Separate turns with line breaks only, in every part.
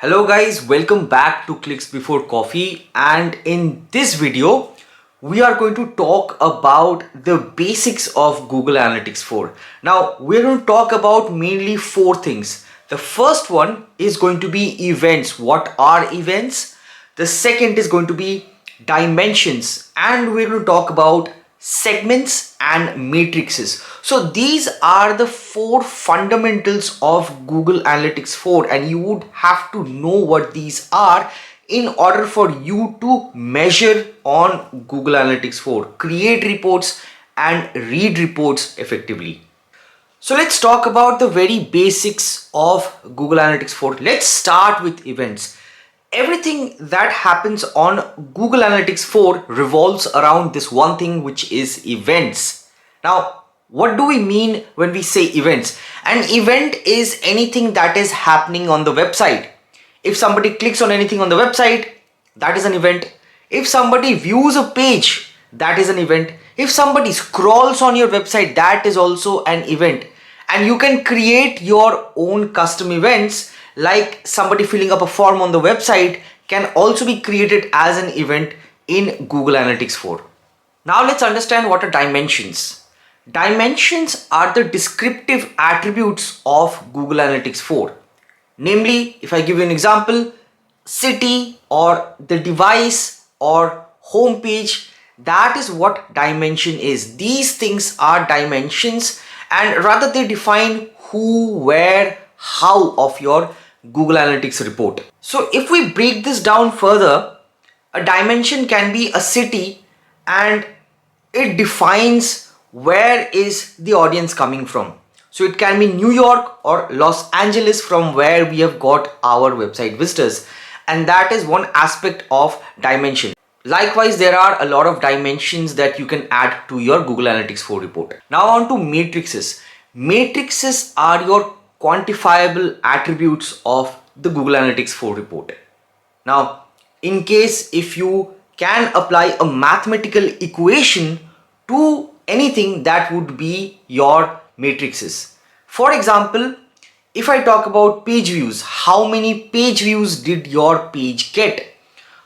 Hello guys, welcome back to Clicks Before Coffee, and in this video we are going to talk about the basics of Google Analytics 4. Now we're going to talk about mainly four things. The first one is going to be events. What are events? The second is going to be dimensions, and we're going to talk about segments and matrices. So these are the four fundamentals of Google Analytics 4, and you would have to know what these are in order for you to measure on Google Analytics 4, create reports and read reports effectively. So let's talk about the very basics of Google Analytics 4. Let's start with events. Everything that happens on Google Analytics 4 revolves around this one thing, which is events. Now, what do we mean when we say events? An event is anything that is happening on the website. If somebody clicks on anything on the website, that is an event. If somebody views a page, that is an event. If somebody scrolls on your website, that is also an event. And you can create your own custom events, like somebody filling up a form on the website can also be created as an event in Google Analytics 4. Now let's understand what are dimensions. Dimensions are the descriptive attributes of Google Analytics 4. Namely, if I give you an example, city or the device or home page, that is what dimension is. These things are dimensions, and rather they define who, where, how of your Google Analytics report. So if we break this down further, a dimension can be a city and it defines where is the audience coming from. So it can be New York or Los Angeles, from where we have got our website visitors, and that is one aspect of dimension. Likewise, there are a lot of dimensions that you can add to your Google Analytics 4 report. Now on to matrices. Matrices are your quantifiable attributes of the Google Analytics 4 report. Now, in case if you can apply a mathematical equation to anything, that would be your matrices. For example, if I talk about page views, how many page views did your page get?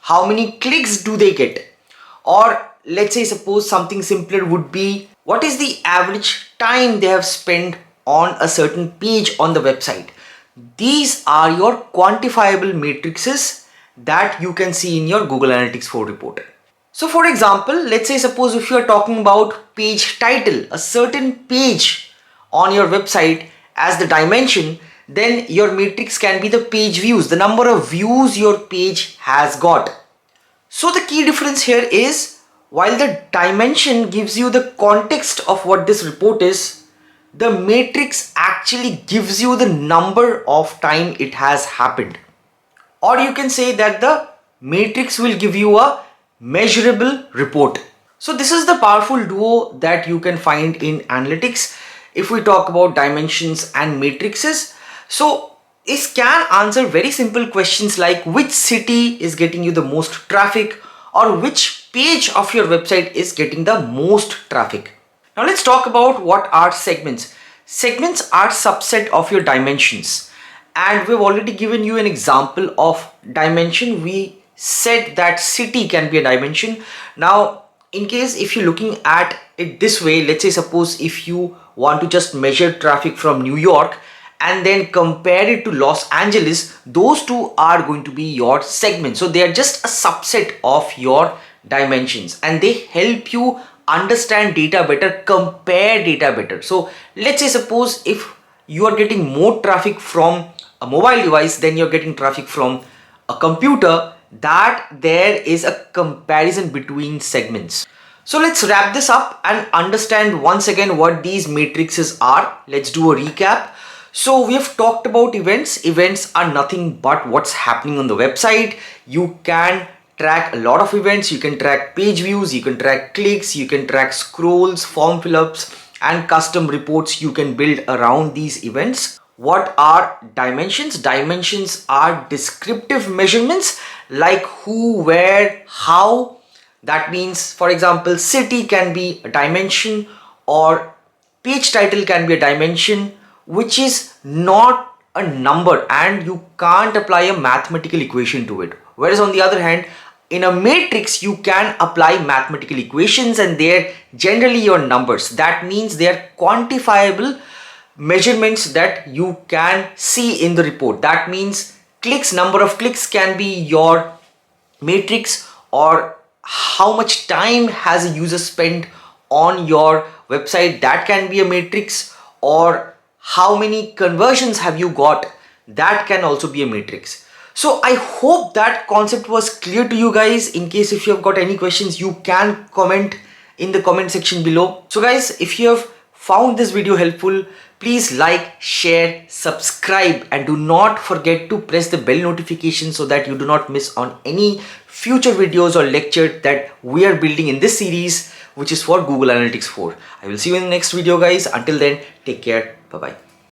How many clicks do they get? Or let's say, suppose something simpler would be, what is the average time they have spent on a certain page on the website? These are your quantifiable matrices that you can see in your Google Analytics 4 report. So for example, let's say, suppose if you are talking about page title, a certain page on your website as the dimension, then your matrix can be the page views, the number of views your page has got. So the key difference here is, while the dimension gives you the context of what this report is, the matrix actually gives you the number of time it has happened. Or you can say that the matrix will give you a measurable report. So this is the powerful duo that you can find in analytics. If we talk about dimensions and matrices, so this can answer very simple questions like which city is getting you the most traffic, or which page of your website is getting the most traffic. Now let's talk about what are segments. Segments are subset of your dimensions, and we've already given you an example of dimension. We said that city can be a dimension. Now in case if you're looking at it this way, let's say, suppose if you want to just measure traffic from New York and then compare it to Los Angeles, those two are going to be your segments. So they are just a subset of your dimensions, and they help you understand data better, compare data better. So let's say, suppose if you are getting more traffic from a mobile device than you're getting traffic from a computer, that there is a comparison between segments. So let's wrap this up and understand once again what these matrices are. Let's do a recap. So we have talked about events. Events are nothing but what's happening on the website. You can track a lot of events. You can track page views, you can track clicks, you can track scrolls, form fill-ups, and custom reports you can build around these events. What are dimensions? Dimensions are descriptive measurements like who, where, how. That means, for example, city can be a dimension, or page title can be a dimension, which is not a number and you can't apply a mathematical equation to it. Whereas on the other hand, in a matrix, you can apply mathematical equations and they're generally your numbers. That means they're quantifiable measurements that you can see in the report. That means clicks, number of clicks can be your matrix, or how much time has a user spent on your website, that can be a matrix, or how many conversions have you got, that can also be a matrix. So I hope that concept was clear to you guys. In case if you have got any questions, you can comment in the comment section below. So guys, if you have found this video helpful, please like, share, subscribe, and do not forget to press the bell notification so that you do not miss on any future videos or lecture that we are building in this series, which is for Google Analytics 4. I will see you in the next video guys. Until then, take care. Bye bye.